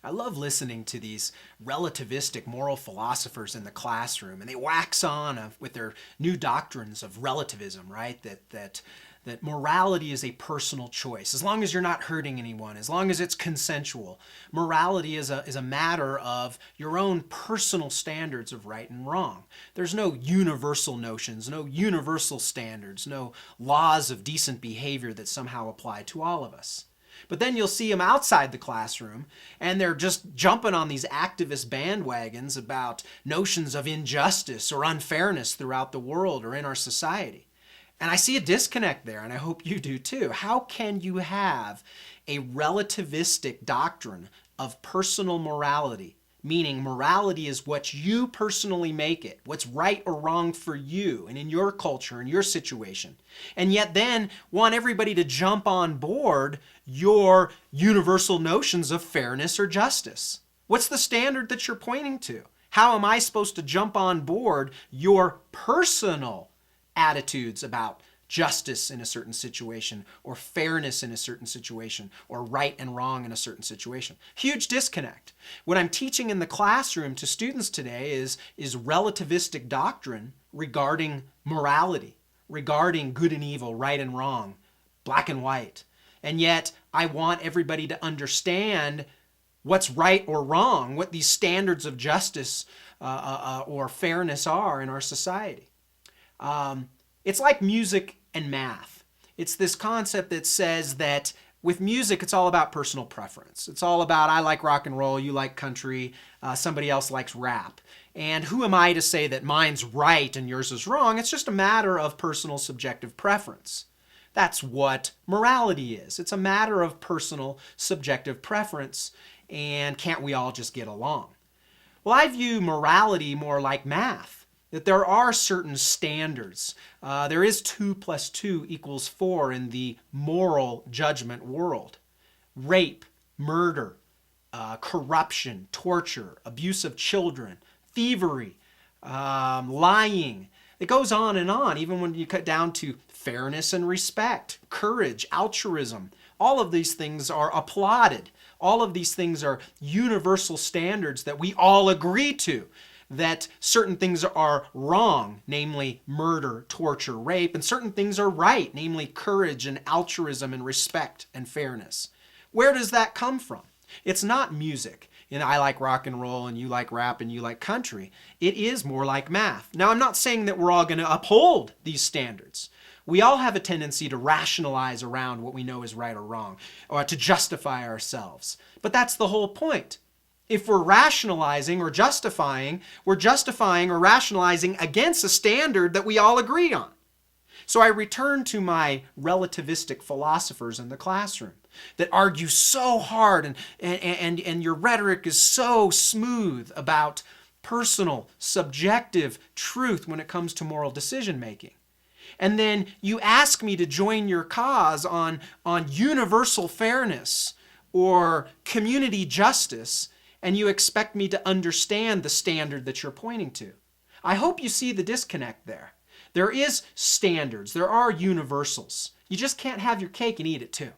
I love listening to these relativistic moral philosophers in the classroom, and they wax on with their new doctrines of relativism, right? That morality is a personal choice. As long as you're not hurting anyone, as long as it's consensual, morality is a matter of your own personal standards of right and wrong. There's no universal notions, no universal standards, no laws of decent behavior that somehow apply to all of us. But then you'll see them outside the classroom, and they're just jumping on these activist bandwagons about notions of injustice or unfairness throughout the world or in our society. And I see a disconnect there, and I hope you do too. How can you have a relativistic doctrine of personal morality, meaning morality is what you personally make it, what's right or wrong for you and in your culture and your situation, and yet then want everybody to jump on board your universal notions of fairness or justice? What's the standard that you're pointing to? How am I supposed to jump on board your personal attitudes about justice in a certain situation, or fairness in a certain situation, or right and wrong in a certain situation? Huge disconnect. What I'm teaching in the classroom to students today is relativistic doctrine regarding morality, regarding good and evil, right and wrong, black and white. And yet I want everybody to understand what's right or wrong, what these standards of justice or fairness are in our society. It's like music and math. It's this concept that says that with music, it's all about personal preference. It's all about, I like rock and roll, you like country, somebody else likes rap. And who am I to say that mine's right and yours is wrong? It's just a matter of personal subjective preference. That's what morality is. It's a matter of personal subjective preference. And can't we all just get along? Well, I view morality more like math, that there are certain standards. There is 2 + 2 = 4 in the moral judgment world. Rape, murder, corruption, torture, abuse of children, thievery, lying. It goes on, even when you cut down to fairness and respect, courage, altruism. All of these things are applauded. All of these things are universal standards that we all agree to, that certain things are wrong, namely murder, torture, rape, and certain things are right, namely courage and altruism and respect and fairness. Where does that come from? It's not music. I like rock and roll and you like rap and you like country. It is more like math. Now, I'm not saying that we're all going to uphold these standards. We all have a tendency to rationalize around what we know is right or wrong, or to justify ourselves. But that's the whole point. If we're rationalizing or justifying, we're justifying or rationalizing against a standard that we all agree on. So I return to my relativistic philosophers in the classroom that argue so hard and your rhetoric is so smooth about personal, subjective truth when it comes to moral decision making. And then you ask me to join your cause on universal fairness or community justice, and you expect me to understand the standard that you're pointing to. I hope you see the disconnect there. There is standards. There are universals. You just can't have your cake and eat it too.